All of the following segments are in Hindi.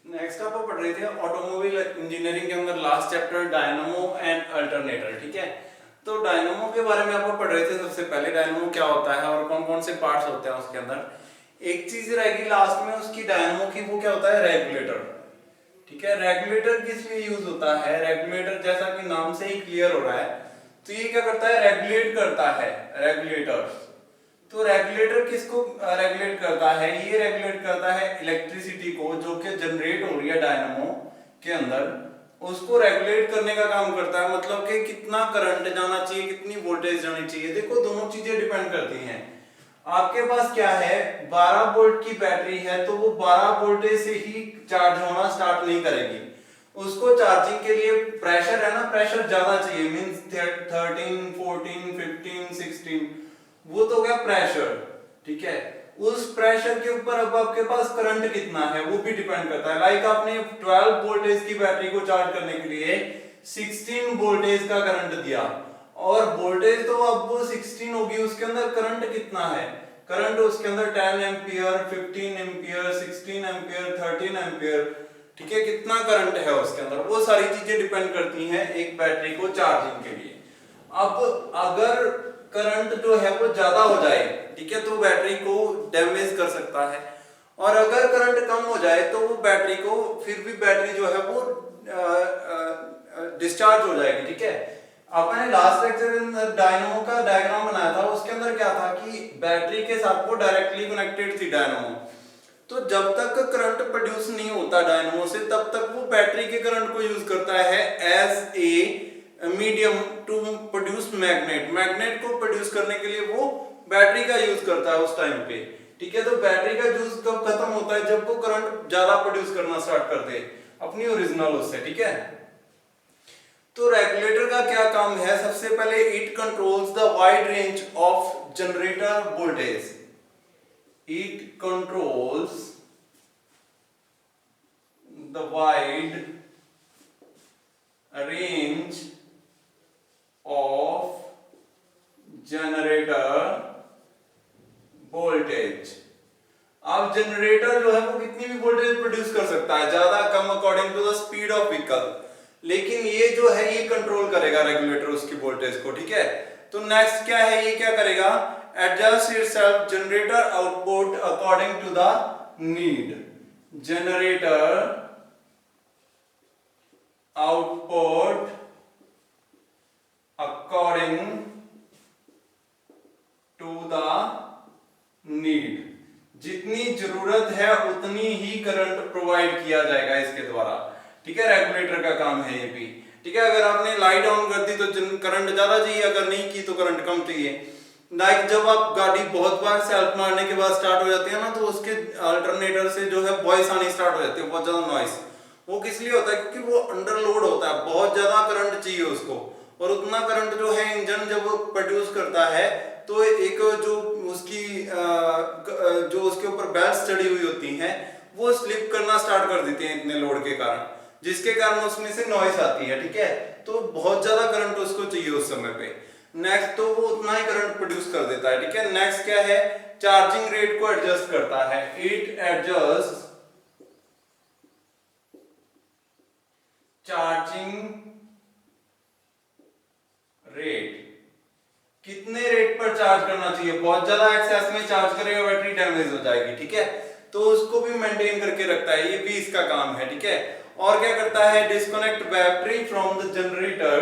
नेक्स्ट आप पढ़ रहे थे ऑटोमोबाइल इंजीनियरिंग के अंदर last chapter dynamo and alternator, ठीक है। तो डायनामो के बारे में आप पढ़ रहे थे। सबसे पहले डायनामो क्या होता है और कौन कौन से पार्ट्स होते हैं उसके अंदर। एक चीज रहेगी लास्ट में उसकी डायनामो की, वो क्या होता है, रेगुलेटर, ठीक है। रेगुलेटर किस लिए यूज होता है? रेगुलेटर जैसा कि नाम से ही क्लियर हो रहा है, तो ये क्या करता है, रेगुलेट करता है, रेगुलेटर्स। तो रेगुलेटर किसको रेगुलेट करता है? ये रेगुलेट करता है इलेक्ट्रिसिटी को जो कि जनरेट हो रही है डायनामो के अंदर, उसको रेगुलेट करने का काम करता है। मतलब कि कितना करंट जाना चाहिए, कितनी वोल्टेज जानी चाहिए। देखो दोनों चीजें डिपेंड करती हैं। आपके पास क्या है, 12 वोल्ट की बैटरी है तो वो 12 वोल्टेज से ही चार्ज होना स्टार्ट नहीं करेगी। उसको चार्जिंग के लिए प्रेशर है ना, प्रेशर ज्यादा चाहिए, मींस 13 14 15 16, वो तो क्या प्रेशर, ठीक है। उस प्रेशर के ऊपर अब आपके पास करंट कितना है वो भी डिपेंड करता है। लाइक आपने 12 वोल्टेज की बैटरी को चार्ज करने के लिए 16 वोल्टेज का करंट दिया, और वोल्टेज तो अब वो 16 होगी, उसके अंदर करंट कितना है, करंट उसके अंदर 10 एम्पियर 15 एम्पियर 16 एम्पियर 13 एम्पियर, ठीक है। कितना करंट है उसके अंदर, वो सारी चीजें डिपेंड करती हैं एक बैटरी को चार्जिंग के लिए। अब अगर करंट जो है वो ज्यादा हो जाए, ठीक है, तो बैटरी को डैमेज कर सकता है। और अगर करंट कम हो जाए तो वो बैटरी को, फिर भी बैटरी जो है वो डिस्चार्ज हो जाएगी, ठीक है। आपने लास्ट लेक्चर में डायनामो का डायग्राम बनाया था, उसके अंदर क्या था कि बैटरी के साथ वो डायरेक्टली कनेक्टेड थी डायनामो। तो जब तक करंट प्रोड्यूस नहीं होता डायनामो से, तब तक वो बैटरी के करंट को यूज करता है as a medium to produce magnet. Magnet को प्रोड्यूस करने के लिए वो बैटरी का यूज करता है उस टाइम पे, ठीक है। तो बैटरी का यूज कब खत्म होता है? जब वो करंट ज्यादा प्रोड्यूस करना स्टार्ट कर दे अपनी ओरिजिनल उससे, ठीक है। तो रेगुलेटर का क्या काम है? सबसे पहले it controls the wide range of generator voltage. It controls the wide range of generator voltage। अब जनरेटर जो है वो कितनी भी वोल्टेज प्रोड्यूस कर सकता है, ज्यादा कम, according to the speed of vehicle, लेकिन ये जो है ये कंट्रोल करेगा रेगुलेटर उसकी वोल्टेज को, ठीक है। तो नेक्स्ट क्या है, ये क्या करेगा, adjust itself generator output according to the need। generator output according to the need। जितनी जरूरत है उतनी ही करंट प्रोवाइड किया जाएगा इसके द्वारा, ठीक है। रेगुलेटर का काम है ये भी, ठीक है। अगर आपने लाइट ऑन कर दी तो करंट ज्यादा चाहिए, अगर नहीं की तो करंट कम चाहिए। लाइक जब आप गाड़ी बहुत बार सेल्फ मारने के बाद स्टार्ट हो जाती है ना, तो उसके अल्टरनेटर से जो है वॉइस आनी स्टार्ट हो जाती है, बहुत ज्यादा नॉइस। वो किस लिए होता है? क्योंकि वो अंडर लोड होता है, बहुत ज्यादा करंट चाहिए उसको, और उतना करंट जो है इंजन जब प्रोड्यूस करता है तो एक जो उसकी जो उसके ऊपर बेल्ट चढ़ी हुई होती हैं वो स्लिप करना स्टार्ट कर देती हैं इतने लोड के कारण, जिसके कारण उसमें से नॉइस आती है, ठीक है। तो बहुत ज्यादा करंट उसको चाहिए उस समय पे। नेक्स्ट तो वो उतना ही करंट प्रोड्यूस कर देता है, ठीक है। नेक्स्ट क्या है, चार्जिंग रेट को एडजस्ट करता है। इट एडजस्ट चार्जिंग रेट, कितने रेट पर चार्ज करना चाहिए। बहुत ज्यादा एक्सेस में चार्ज करेगा बैटरी डैमेज हो जाएगी, ठीक है। तो उसको भी मेंटेन करके रखता है, ये भी इसका काम है, ठीक है। और क्या करता है, disconnect battery from the generator.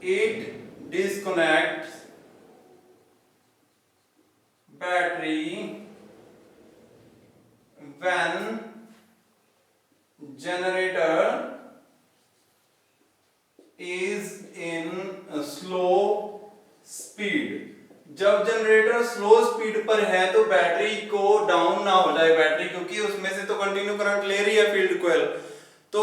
It disconnects battery when generator is in slow speed। जब जनरेटर स्लो स्पीड पर है तो बैटरी को डाउन ना हो जाए बैटरी, क्योंकि उसमें से तो कंटिन्यू करंट ले रही है फील्ड कॉइल, तो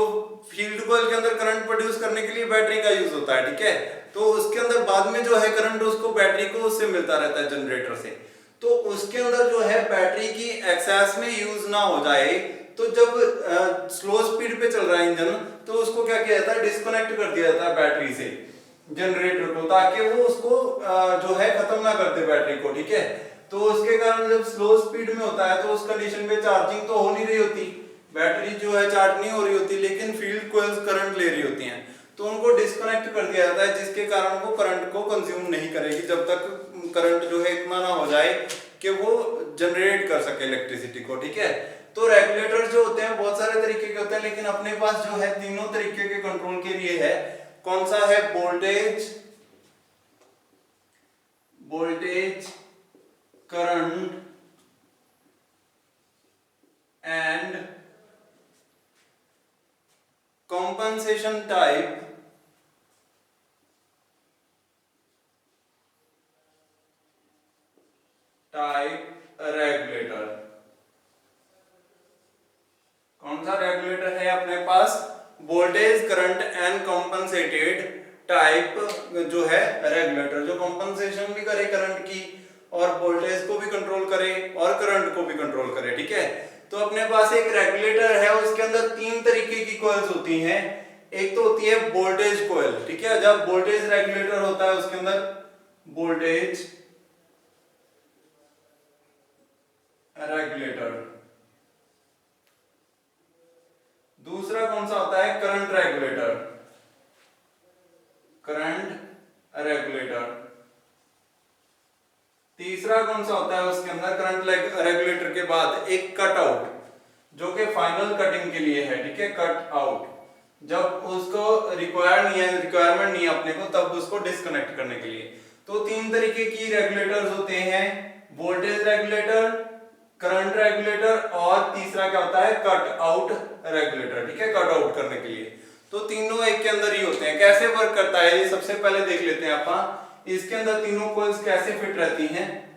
फील्ड कॉइल के अंदर करंट प्रोड्यूस करने के लिए बैटरी का यूज होता है, ठीक है। तो उसके अंदर बाद में जो है करंट उसको बैटरी को उससे मिलता रहता है जनरेटर से। तो उसके अंदर जो है बैटरी की एक्सेस में यूज ना हो जाए, तो जब स्लो स्पीड पे चल रहा है इंजन, तो उसको क्या किया जाता है, डिस्कनेक्ट कर दिया जाता है बैटरी से जनरेटर को, ताकि वो उसको जो है खत्म ना कर दे बैटरी को, ठीक है। तो उसके कारण जब स्लो स्पीड में होता है तो उस कंडीशन पे चार्जिंग तो हो नहीं रही होती, बैटरी जो है चार्ज नहीं हो रही होती लेकिन फील्ड कॉइल्स करंट ले रही होती हैं, तो उनको डिस्कनेक्ट कर दिया जाता है, जिसके कारण वो करंट को कंज्यूम नहीं करेगी जब तक करंट जो है इतना ना हो जाए कि वो जनरेट कर सके इलेक्ट्रिसिटी को। ठीक है, तो रेगुलेटर जो होते हैं बहुत सारे तरीके के होते हैं, लेकिन अपने पास जो है तीनों तरीके के कंट्रोल के लिए है। कौन सा है? Voltage, current and compensation type regulator. कौन सा रेगुलेटर है अपने पास? Voltage, current and compensated type जो है रेगुलेटर, जो कॉम्पनसेशन भी करे करंट की और वोल्टेज को भी कंट्रोल करे और करंट को भी कंट्रोल करे। ठीक है, तो अपने पास एक रेगुलेटर है, उसके अंदर तीन तरीके की कॉइल्स होती हैं। एक तो होती है वोल्टेज कॉइल। ठीक है, जब वोल्टेज रेगुलेटर होता है उसके अंदर वोल्टेज रेगुलेटर। दूसरा कौन सा होता है? Current regulator, current regulator. तीसरा कौन सा होता है उसके अंदर करंट रेगुलेटर के बाद? एक कट आउट, जो कि फाइनल कटिंग के लिए है। ठीक है, कट आउट, जब उसको रिक्वायरमेंट नहीं है अपने को, तब उसको डिस्कनेक्ट करने के लिए। तो तीन तरीके की रेगुलेटर्स होते हैं, वोल्टेज रेगुलेटर, करंट रेगुलेटर और तीसरा क्या होता है? Cut out regulator. ठीक है, कट आउट करने के लिए। तो तीनों एक के अंदर ही होते हैं। कैसे वर्क करता है ये सबसे पहले देख लेते हैं अपन। इसके अंदर तीनों कॉइल्स कैसे फिट रहती हैं।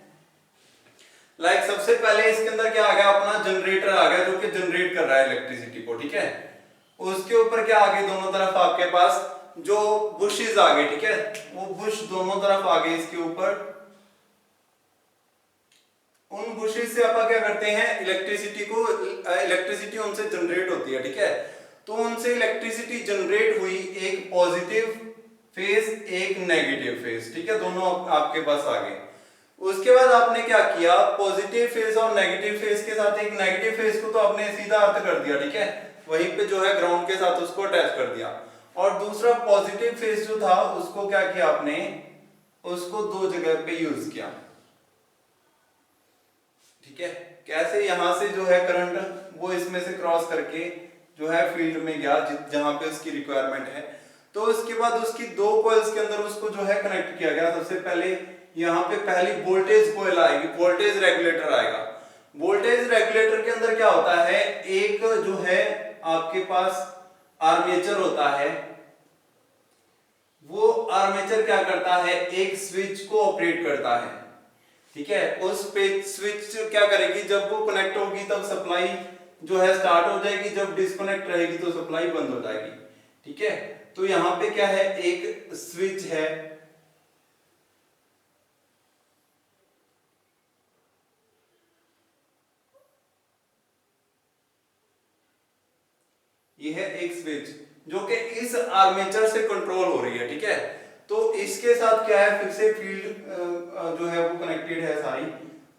सबसे पहले इसके अंदर क्या आ गया? अपना जनरेटर आ गया, जो कि जनरेट कर रहा है इलेक्ट्रिसिटी को। ठीक है, उसके ऊपर क्या आ गए? दोनों तरफ आपके पास जो बुशेस आ गए। ठीक है, वो बुश दोनों तरफ आ गए इसके ऊपर। उन बुशेस से अपन क्या करते हैं? इलेक्ट्रिसिटी उनसे जनरेट होती है। ठीक है, तो उनसे इलेक्ट्रिसिटी जनरेट हुई, एक पॉजिटिव फेज एक नेगेटिव फेज। ठीक है, दोनों आपके पास आ गए। उसके बाद आपने क्या किया? पॉजिटिव फेज और नेगेटिव फेज के साथ एक नेगेटिव फेज को तो आपने सीधा अर्थ कर दिया। ठीक है, वहीं पे जो है ग्राउंड के साथ उसको अटैच कर दिया। और दूसरा पॉजिटिव फेज जो था उसको क्या किया आपने? उसको दो जगह पे यूज किया। ठीक है, कैसे? यहां से जो है करंट वो इसमें से क्रॉस करके जो है फील्ड में गया जहां पे उसकी रिक्वायरमेंट है। तो उसके बाद उसकी दो कॉइल्स के अंदर उसको जो है कनेक्ट किया गया। सबसे पहले यहाँ पे पहली वोल्टेज कॉइल आएगी, वोल्टेज रेगुलेटर आएगा। वोल्टेज रेगुलेटर के अंदर क्या होता है? एक जो है आपके पास आर्मेचर होता है। वो आर्मेचर क्या करता है? एक स्विच को ऑपरेट करता है। ठीक है, उस पे स्विच क्या करेगी? जब वो कनेक्ट होगी तब सप्लाई जो है स्टार्ट हो जाएगी, जब डिस्कनेक्ट रहेगी तो सप्लाई बंद हो जाएगी। ठीक है, तो यहां पे क्या है? एक स्विच है, ये है एक स्विच जो कि इस आर्मेचर से कंट्रोल हो रही है। ठीक है, तो इसके साथ क्या है? फिर से फील्ड जो है वो कनेक्टेड है सारी,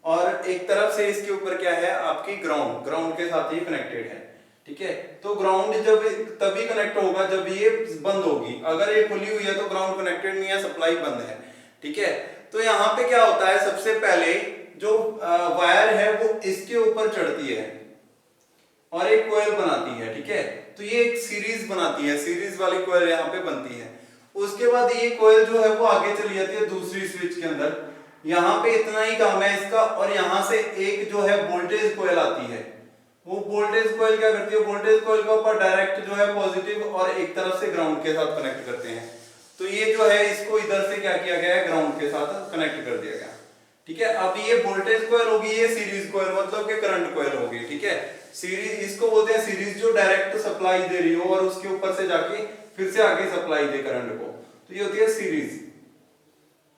और एक तरफ से इसके ऊपर क्या है? आपकी ग्राउंड के साथ ही कनेक्टेड है। ठीक है, तो ग्राउंड जब तभी कनेक्ट होगा जब ये बंद होगी। अगर ये खुली हुई है तो ग्राउंड कनेक्टेड नहीं है, सप्लाई बंद है। ठीक है, तो यहाँ पे क्या होता है? सबसे पहले जो वायर है वो इसके ऊपर चढ़ती है और एक कॉइल बनाती है। ठीक है, तो ये एक सीरीज बनाती है, सीरीज वाली कॉइल यहाँ पे बनती है। उसके बाद ये कॉइल जो है वो आगे चली जाती है दूसरी स्विच के अंदर। यहाँ पे इतना ही काम है इसका, और यहाँ से एक जो है वोल्टेज कॉइल आती है। वो वोल्टेज कॉइल क्या करती है? वोल्टेज कॉइल के ऊपर डायरेक्ट जो है पॉजिटिव और एक तरफ से ग्राउंड के साथ कनेक्ट करते हैं। तो ये जो है इसको इधर से क्या किया गया है? ग्राउंड के साथ कनेक्ट कर दिया गया। ठीक है, अब ये वोल्टेज कॉइल होगी, ये सीरीज कॉइल मतलब कि करंट कॉइल होगी। ठीक है, सीरीज इसको बोलते हैं सीरीज, जो डायरेक्ट सप्लाई दे रही हो और उसके ऊपर से जाके फिर से आगे सप्लाई दे करंट को, तो ये होती है सीरीज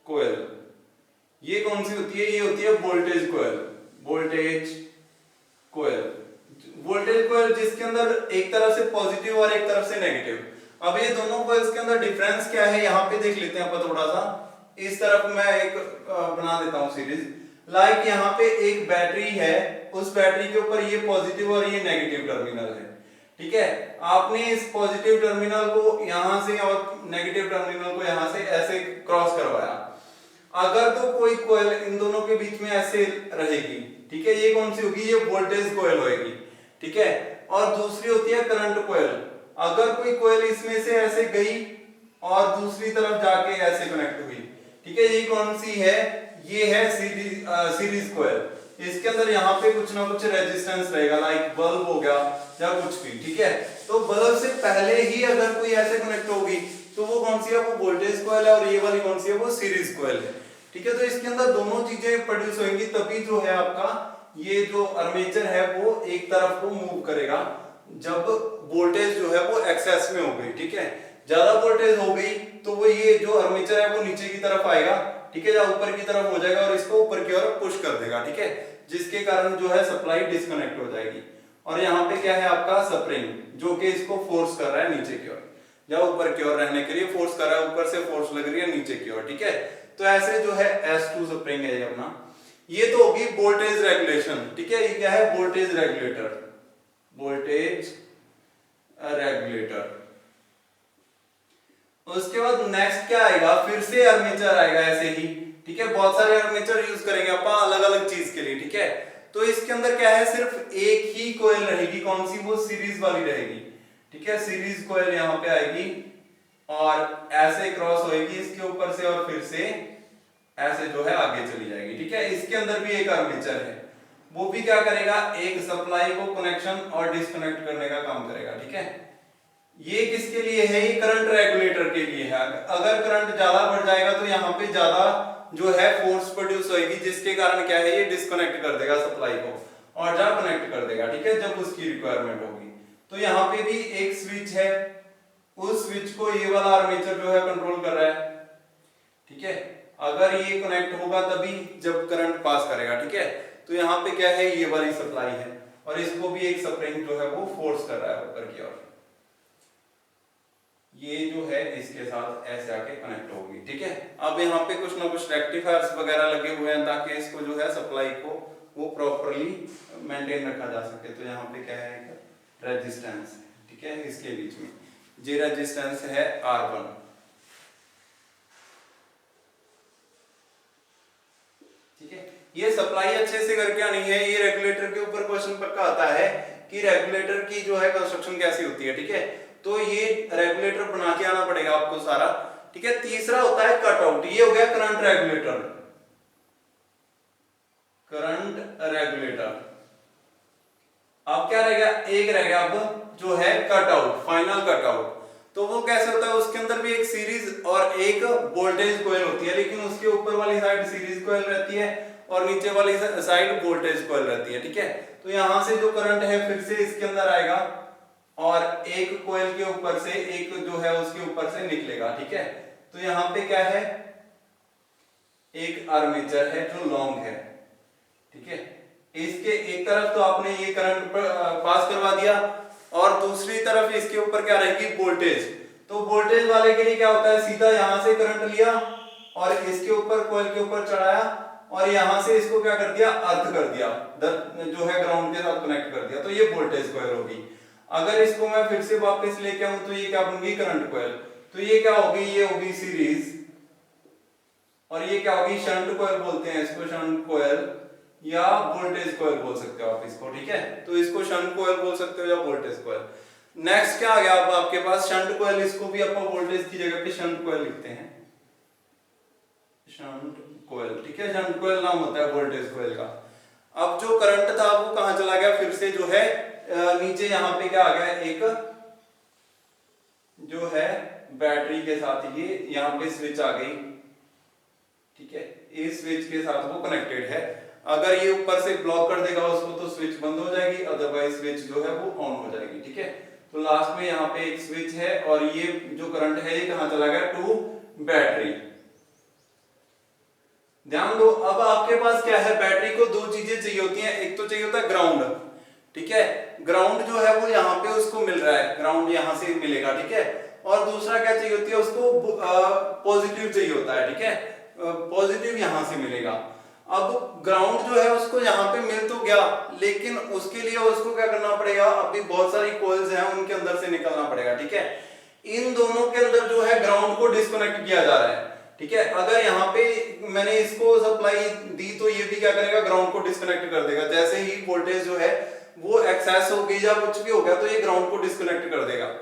कॉइल। ये कौन सी होती है? ये होती है voltage coil. Voltage coil, voltage coil जिसके अंदर एक तरफ से पॉजिटिव और एक तरफ से नेगेटिव। अब ये दोनों कॉइल्स के अंदर डिफरेंस क्या है यहाँ पे देख लेते हैं अपन थोड़ा सा। इस तरफ मैं एक बना देता हूं सीरीज। लाइक यहाँ पे एक बैटरी है उस बैटरी के ऊपर ये पॉजिटिव और ये नेगेटिव टर्मिनल है, ठीक है। आपने इस पॉजिटिव टर्मिनल को यहां से और नेगेटिव टर्मिनल को यहां से ऐसे क्रॉस करवाया। अगर तो कोई कॉइल इन दोनों के बीच में ऐसे रहेगी, ठीक है, ये कौन सी होगी, ये वोल्टेज कॉइल होगी, ठीक है। और दूसरी होती है करंट कॉइल। अगर कोई कॉइल इसमें से ऐसे गई और दूसरी तरफ जाके ऐसे कनेक्ट हुई, ठीक है, ये कौन सी है, ये है सीरीज कॉइल। इसके अंदर यहाँ पे कुछ ना कुछ रेजिस्टेंस रहेगा, लाइक बल्ब हो गया या कुछ भी, ठीक है। तो बल्ब से पहले ही अगर कोई ऐसे कनेक्ट होगी तो वो कौन सी है, वो वोल्टेज कॉइल है, और ये वाली कौन सी है, वो सीरीज कॉइल है, ठीक है। तो इसके अंदर दोनों चीजें प्रोड्यूस होंगी, तभी जो है आपका ये जो आर्मेचर है वो एक तरफ को मूव करेगा जब वोल्टेज जो है वो एक्सेस में हो गई, ठीक है। ज्यादा वोल्टेज हो गई तो वो ये जो आर्मेचर है वो नीचे की तरफ आएगा, ठीक है, या ऊपर की तरफ हो जाएगा और इसको ऊपर की ओर पुश कर देगा, ठीक है, जिसके कारण जो है सप्लाई डिस्कनेक्ट हो जाएगी। और यहाँ पे क्या है आपका स्प्रिंग, जो कि इसको फोर्स कर रहा है नीचे की ओर या ऊपर की ओर रहने के लिए फोर्स कर रहा है, ऊपर से फोर्स लग रही है नीचे की ओर, ठीक है। तो ऐसे जो है S2 स्प्रिंग है अपना। ये तो होगी वोल्टेज रेगुलेशन, ठीक है। ये क्या है, वोल्टेज रेगुलेटर, वोल्टेज रेगुलेटर। उसके बाद नेक्स्ट क्या आएगा, फिर से आर्मेचर आएगा ऐसे ही, ठीक है। बहुत सारे आर्मेचर यूज करेंगे अपन अलग अलग चीज के लिए, ठीक है। तो इसके अंदर क्या है, सिर्फ एक ही कॉइल रहेगी, कौन सी, वो सीरीज वाली रहेगी, ठीक है। सीरीज कॉइल यहाँ पे आएगी और ऐसे क्रॉस होएगी इसके ऊपर से और फिर से ऐसे जो है आगे चली जाएगी, ठीक है। इसके अंदर भी एक आर्मेचर है, वो भी क्या करेगा, एक सप्लाई को कनेक्शन और डिस्कनेक्ट करने का काम करेगा, ठीक है। ये किसके लिए है, ये करंट रेगुलेटर के लिए है। अगर करंट ज्यादा बढ़ जाएगा तो यहाँ पे ज्यादा जो है फोर्स प्रोड्यूस होगी, जिसके कारण क्या है, ये डिस्कनेक्ट कर देगा सप्लाई को और जा कनेक्ट कर देगा, ठीक है, जब उसकी रिक्वायरमेंट होगी। तो यहाँ पे भी एक स्विच है, उस स्विच को ये वाला आर्मेचर जो है कंट्रोल कर रहा है, ठीक है। अगर ये कनेक्ट होगा तभी जब करंट पास करेगा, ठीक है। तो यहाँ पे क्या है, ये वाली सप्लाई है और इसको भी एक स्प्रिंग जो है वो फोर्स कर रहा है ऊपर की ओर। ये जो है इसके साथ ऐसे आके कनेक्ट होगी, ठीक है। अब यहाँ पे कुछ ना कुछ रेक्टिफायर्स वगैरह लगे हुए हैं ताकि इसको जो है सप्लाई को वो प्रॉपर्ली मेंटेन रखा जा सके। तो यहाँ पे क्या है, एक रेजिस्टेंस, ठीक है, इसके बीच में ये रेजिस्टेंस है R1, ठीक है। ये सप्लाई अच्छे से करके आनी है। ये रेगुलेटर के ऊपर क्वेश्चन पक्का आता है कि रेगुलेटर की जो है कंस्ट्रक्शन कैसी होती है, ठीक है। तो ये रेगुलेटर बना के आना पड़ेगा आपको सारा, ठीक है। तीसरा होता है कटआउट, ये हो गया करंट रेगुलेटर, करंट रेगुलेटर। अब क्या रहेगा, एक रहेगा अब जो है कटआउट, फाइनल कटआउट। तो वो कैसे होता है, उसके अंदर भी एक सीरीज और एक वोल्टेज कॉइल होती है, लेकिन उसके ऊपर वाली साइड सीरीज कॉइल रहती है और नीचे वाली साइड वोल्टेज कॉइल रहती है, ठीक है। तो यहां से जो करंट है फिर से इसके अंदर आएगा और एक कॉइल के ऊपर से एक जो है उसके ऊपर से निकलेगा, ठीक है। तो यहाँ पे क्या है, एक आर्मेचर है जो लॉन्ग है, ठीक है। इसके एक तरफ तो आपने ये करंट पास करवा दिया और दूसरी तरफ इसके ऊपर क्या रहेगी, वोल्टेज। तो वोल्टेज वाले के लिए क्या होता है, सीधा यहां से करंट लिया और इसके ऊपर कॉइल के ऊपर चढ़ाया और यहां से इसको क्या कर दिया, अर्थ कर दिया, जो है ग्राउंड के साथ कनेक्ट कर दिया। तो ये वोल्टेज कॉइल होगी। अगर इसको मैं फिर से वापस लेके आऊं तो ये क्या बनेगी, करंट कॉइल। तो ये क्या होगी, ये होगी सीरीज और ये क्या होगी, शंट कॉइल बोलते हैं इसको, शंट कॉइल या वोल्टेज कॉइल बोल सकते हो आप इसको, ठीक है। तो इसको शंट कॉइल बोल सकते हो या वोल्टेज कॉइल। नेक्स्ट क्या आ गया अब आपके पास, शंट कॉइल। इसको भी अपन वोल्टेज की जगह पे शंट कॉइल लिखते हैं, शंट कॉइल, ठीक है। शंट कॉइल नाम होता है वोल्टेज कॉइल का। अब जो करंट था वो कहां चला गया, फिर से जो है नीचे यहाँ पे क्या आ गया, एक जो है बैटरी के साथ ये यहाँ पे स्विच आ गई, ठीक है। इस स्विच के साथ वो कनेक्टेड है। अगर ये ऊपर से ब्लॉक कर देगा उसको तो स्विच बंद हो जाएगी, अदरवाइज स्विच जो है वो ऑन हो जाएगी, ठीक है। तो लास्ट में यहाँ पे एक स्विच है और ये जो करंट है ये कहां चला गया, टू बैटरी। ध्यान दो, अब आपके पास क्या है, बैटरी को दो चीजें चाहिए होती हैं। एक तो चाहिए होता है ग्राउंड, ठीक है। ग्राउंड जो है वो यहाँ पे उसको मिल रहा है, ग्राउंड यहाँ से मिलेगा, ठीक है। और दूसरा क्या चाहिए होती है उसको, पॉजिटिव चाहिए होता है, ठीक है। पॉजिटिव यहाँ से मिलेगा। अब ग्राउंड जो है उसको यहाँ पे मिल तो गया, लेकिन उसके लिए उसको क्या करना पड़ेगा, अभी बहुत सारी कॉइल्स हैं उनके अंदर से निकलना पड़ेगा, ठीक है। इन दोनों के अंदर जो है ग्राउंड को डिस्कनेक्ट किया जा रहा है, ठीक है। अगर यहाँ पे मैंने इसको सप्लाई दी तो ये भी क्या करेगा, ग्राउंड को डिस्कनेक्ट कर देगा। जैसे ही वोल्टेज जो है वो एक्सेस हो गई या कुछ भी हो गया तो ये ग्राउंड को डिस्कनेक्ट कर देगा।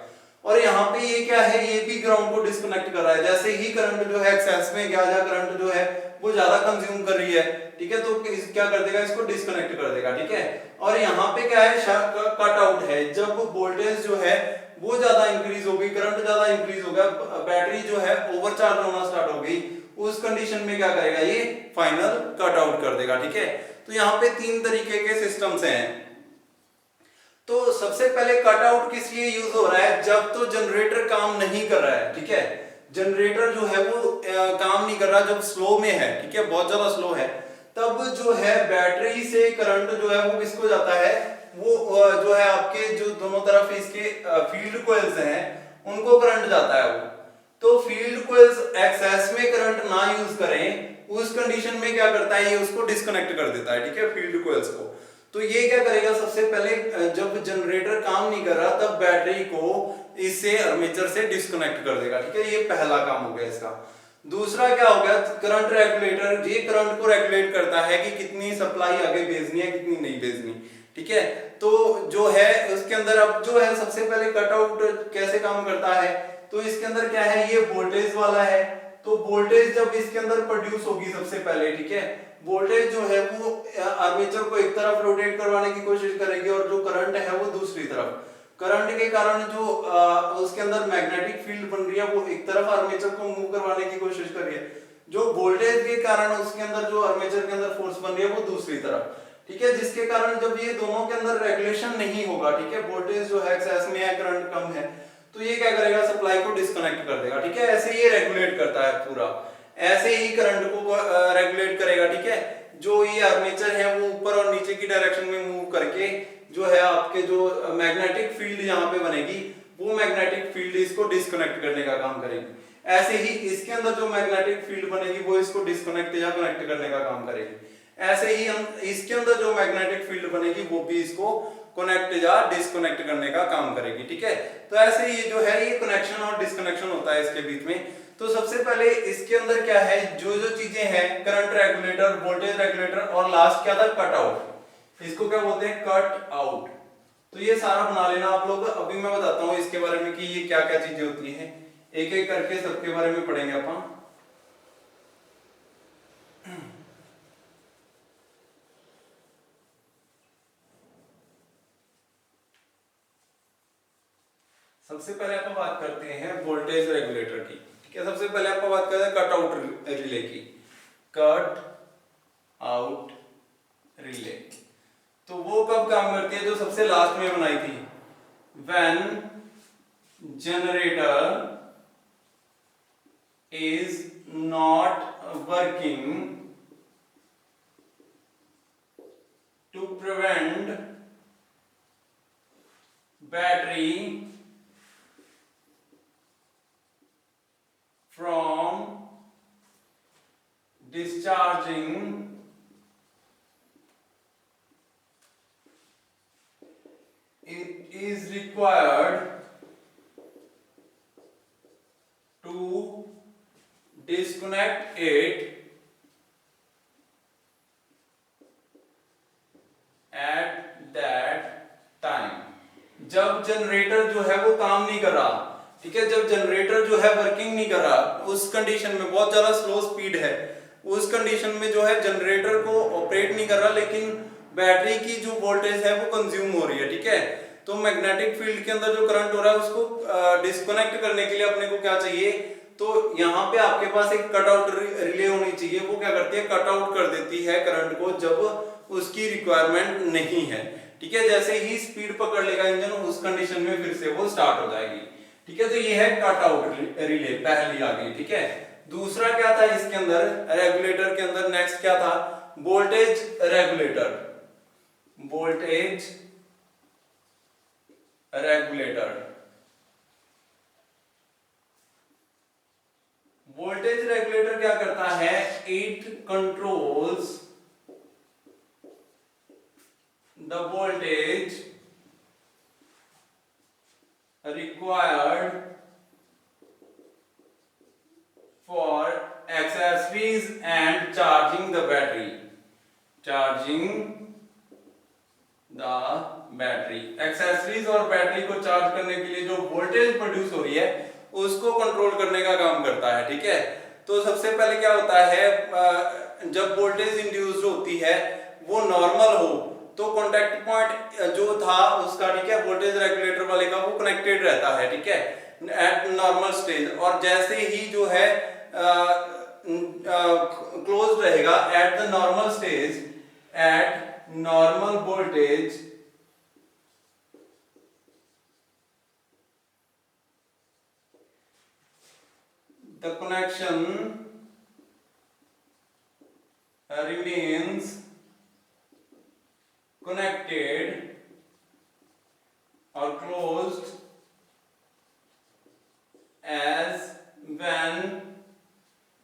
और यहाँ पे ये क्या है, ये भी ग्राउंड को डिस्कनेक्ट कर रहा है। जैसे ही करंट जो है एक्सेस में गया या करंट जो है वो ज्यादा कंज्यूम कर रही है, ठीक है, तो क्या कर देगा, इसको डिस्कनेक्ट कर देगा, ठीक है। और यहाँ पे क्या है, कट आउट है। जब वोल्टेज जो है वो ज्यादा इंक्रीज हो गई, करंट ज्यादा इंक्रीज हो गया, बैटरी जो है ओवरचार्ज होना स्टार्ट हो गई, उस कंडीशन में क्या करेगा, ये फाइनल कट आउट कर देगा, ठीक है। तो यहाँ पे 3 तरीके के सिस्टम्स हैं। तो सबसे पहले कट आउट किस लिए यूज हो रहा है, जब तो जनरेटर काम नहीं कर रहा है, ठीक है। जनरेटर जो है वो काम नहीं कर रहा, जब स्लो में है, ठीक है, बहुत ज्यादा स्लो है, तब जो है बैटरी से करंट जो है वो किसको जाता है, वो जो है आपके जो दोनों तरफ इसके फील्ड कॉइल्स हैं उनको करंट जाता है वो। तो फील्ड कॉइल्स एक्सेस में करंट ना यूज करें, उस कंडीशन में क्या करता है, ये उसको डिस्कनेक्ट कर देता है, ठीक है, फील्ड कॉइल्स को। तो ये क्या करेगा, सबसे पहले जब जनरेटर काम नहीं कर रहा तब बैटरी को इससे आर्मेचर से डिस्कनेक्ट कर देगा, ठीक है। ये पहला काम हो गया इसका। दूसरा क्या हो गया, करंट रेगुलेटर, ये करंट को रेगुलेट करता है कि कितनी सप्लाई आगे भेजनी है, कितनी नहीं भेजनी, ठीक है। तो जो है उसके अंदर अब जो है सबसे पहले कट आउट कैसे काम करता है, तो इसके अंदर क्या है, ये वोल्टेज वाला है। तो वोल्टेज जब इसके अंदर प्रोड्यूस होगी सबसे पहले, ठीक है, वोल्टेज जो है वो आर्मेचर को एक तरफ रोटेट करवाने की कोशिश करेगी और जो करंट है वो दूसरी तरफ। करंट के कारण जो उसके अंदर मैग्नेटिक फील्ड बन रही है वो एक तरफ आर्मेचर को मूव करवाने की कोशिश कर रही है। जो वोल्टेज के कारण उसके अंदर जो आर्मेचर के अंदर फोर्स बन रही है वो दूसरी तरफ, ठीक है। जिसके कारण जब ये दोनों के अंदर रेगुलेशन नहीं होगा, ठीक है, वोल्टेज जो है एक्सेस में है, करंट कम है, तो ये क्या करेगा, सप्लाई को डिस्कनेक्ट कर देगा, ठीक है। ऐसे ये रेगुलेट करता है पूरा, ऐसे ही करंट को रेगुलेट करेगा, ठीक है। जो ये आर्मेचर है वो ऊपर और नीचे की डायरेक्शन में मूव करके जो है आपके जो मैग्नेटिक फील्ड यहाँ पे बनेगी वो मैग्नेटिक फील्ड इसको डिस्कनेक्ट करने का काम करेगी। ऐसे ही इसके अंदर जो मैग्नेटिक फील्ड बनेगी वो इसको डिस्कनेक्ट या कनेक्ट करने का काम करेगी। ऐसे ही हम इसके अंदर जो मैग्नेटिक फील्ड बनेगी वो भी इसको कनेक्ट या डिस्कनेक्ट करने का काम करेगी, ठीक है। तो ऐसे ही जो है ये कनेक्शन और डिस्कनेक्शन होता है इसके बीच में। तो सबसे पहले इसके अंदर क्या है, जो जो चीजें हैं, करंट रेगुलेटर, वोल्टेज रेगुलेटर और लास्ट क्या था, कट आउट, इसको क्या बोलते हैं, कट आउट। तो ये सारा बना लेना आप लोग। अभी मैं बताता हूँ इसके बारे में कि ये क्या क्या चीजें होती हैं, एक एक करके सबके बारे में पढ़ेंगे अपन। सबसे पहले अपन बात करते हैं वोल्टेज रेगुलेटर की, ठीक है। सबसे पहले अपन बात करते हैं कट आउट रिले की, कट आउट रिले। तो वो कब काम करती है, जो सबसे लास्ट में बनाई थी, when generator is not working to prevent battery from discharging it is required to disconnect it at that time। जब जनरेटर जो है वो काम नहीं कर रहा, ठीक है, जब जनरेटर जो है वर्किंग नहीं कर रहा, उस कंडीशन में बहुत ज्यादा स्लो स्पीड है, उस कंडीशन में जो है जनरेटर को ऑपरेट नहीं कर रहा, लेकिन बैटरी की जो वोल्टेज है वो कंज्यूम हो रही है, ठीक है। तो मैग्नेटिक फील्ड के अंदर जो करंट हो रहा है उसको डिस्कनेक्ट करने के लिए अपने को क्या चाहिए, तो यहाँ पे आपके पास एक कट आउट रिले होनी चाहिए। वो क्या करती है, कट आउट कर देती है करंट को जब उसकी रिक्वायरमेंट नहीं है, ठीक है। जैसे ही स्पीड पकड़ लेगा इंजन, उस कंडीशन में फिर से वो स्टार्ट हो जाएगी, ठीक है। तो ये है कट आउट रिले, पहली आ गई, ठीक है। दूसरा क्या था इसके अंदर, रेगुलेटर के अंदर नेक्स्ट क्या था, voltage regulator, voltage regulator. Voltage regulator क्या करता है, it controls the voltage required for accessories and charging the battery. Accessories और बैटरी को चार्ज करने के लिए जो वोल्टेज प्रोड्यूस हो रही है उसको कंट्रोल करने का काम करता है, ठीक है। तो सबसे पहले क्या होता है, जब वोल्टेज इंड्यूस्ड होती है वो नॉर्मल हो तो कॉन्टैक्ट पॉइंट जो था उसका, ठीक है, वोल्टेज रेगुलेटर वाले का वो कनेक्टेड रहता है, ठीक है, एट नॉर्मल स्टेज। और जैसे ही जो है क्लोज रहेगा at the normal stage, at normal voltage, the connection remains connected or closed as when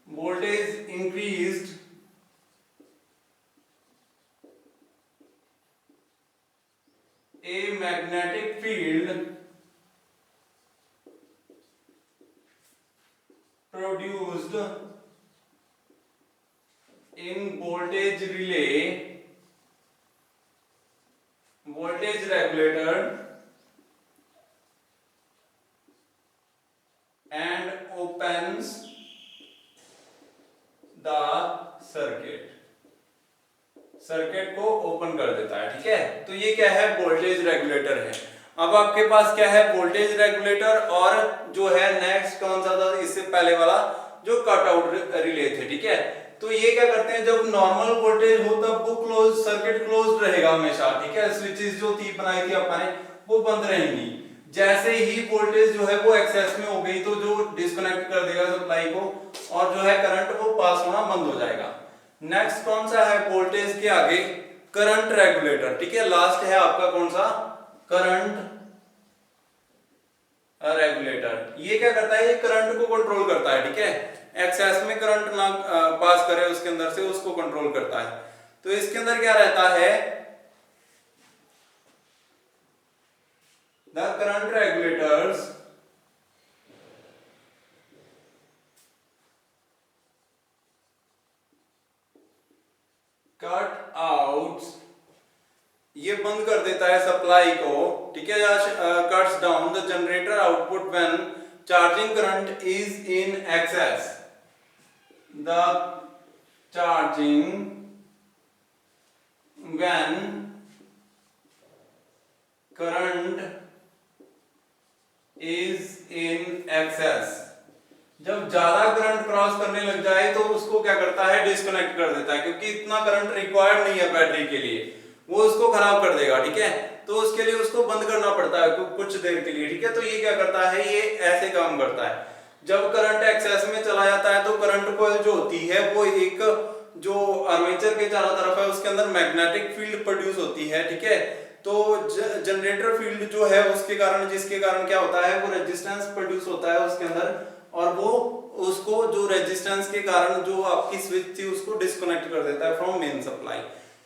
voltage increased a magnetic field produced in voltage relay, voltage regulator and opens the circuit, circuit को ओपन कर देता है, ठीक है। तो ये क्या है, वोल्टेज रेगुलेटर है। अब आपके पास क्या है, वोल्टेज रेगुलेटर और जो है नेक्स्ट कौन सा था इससे पहले वाला जो कट आउट रिले थे, ठीक है। तो ये क्या करते हैं, जब नॉर्मल वोल्टेज हो तब वो क्लोज, सर्किट क्लोज रहेगा हमेशा, ठीक है। स्विचेस जो थी बनाई थी अपने वो बंद रहेंगी। जैसे ही वोल्टेज जो है वो एक्सेस में हो गई तो जो डिस्कनेक्ट कर देगा सप्लाई को और जो है करंट वो पास होना बंद हो जाएगा। नेक्स्ट कौन सा है, वोल्टेज के आगे करंट रेगुलेटर, ठीक है। लास्ट है आपका कौन सा, करंट रेगुलेटर। ये क्या करता है, ये करंट को कंट्रोल करता है, ठीक है। एक्सेस में करंट ना पास करे उसके अंदर से, उसको कंट्रोल करता है। तो इसके अंदर क्या रहता है, the current regulators cut out, ये बंद कर देता है सप्लाई को, ठीक है, या cuts down the generator output when charging current is in excess, the charging when current is in excess. जब ज्यादा करंट क्रॉस करने लग जाए तो उसको क्या करता है, डिस्कनेक्ट कर देता है, क्योंकि इतना करंट रिक्वायर्ड नहीं है बैटरी के लिए, वो उसको खराब कर देगा, ठीक है। तो उसके लिए उसको बंद करना पड़ता है कुछ देर के लिए, ठीक है। तो ये क्या करता है, ये ऐसे काम करता है। जब करंट एक्सेस में चला जाता है तो करंट कॉइल जो होती है वो एक जो आर्मेचर के चारों तरफ है उसके अंदर मैग्नेटिक फील्ड प्रोड्यूस होती है, ठीक है। तो जनरेटर फील्ड जो है उसके कारण, जिसके कारण क्या होता है, वो रेजिस्टेंस प्रोड्यूस होता है उसके अंदर, और वो उसको जो रेजिस्टेंस के कारण जो आपकी स्विच थी उसको डिस्कनेक्ट कर देता है फ्रॉम मेन सप्लाई,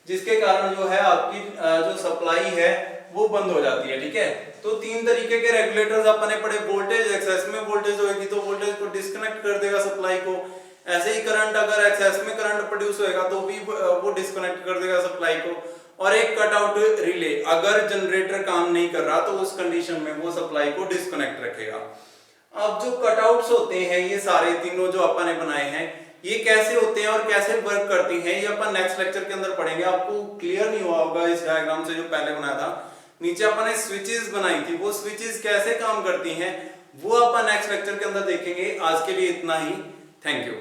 जिसके कारण जो है आपकी जो सप्लाई है वो बंद हो जाती है, ठीक है। तो तीन तरीके के रेगुलेटर्स अपने पड़े, वोल्टेज एक्सेस में वोल्टेज होगी तो वोल्टेज को डिस्कनेक्ट कर देगा सप्लाई को, ऐसे ही करंट अगर एक्सेस में करंट प्रोड्यूस होएगा तो भी वो डिस्कनेक्ट कर देगा सप्लाई को। और एक कट आउट रिले, अगर जनरेटर काम नहीं कर रहा तो उस कंडीशन में वो सप्लाई को डिस्कनेक्ट रखेगा। अब जो कटआउट्स होते हैं ये सारे तीनों जो अपन ने बनाए हैं, ये कैसे होते हैं और कैसे वर्क करती हैं, ये अपन नेक्स्ट लेक्चर के अंदर पढ़ेंगे। आपको क्लियर नहीं हुआ होगा इस डायग्राम से जो पहले बनाया था, नीचे अपन ने स्विचेस बनाई थी, वो स्विचेस कैसे काम करती हैं वो अपन नेक्स्ट लेक्चर के अंदर देखेंगे। आज के लिए इतना ही, थैंक यू।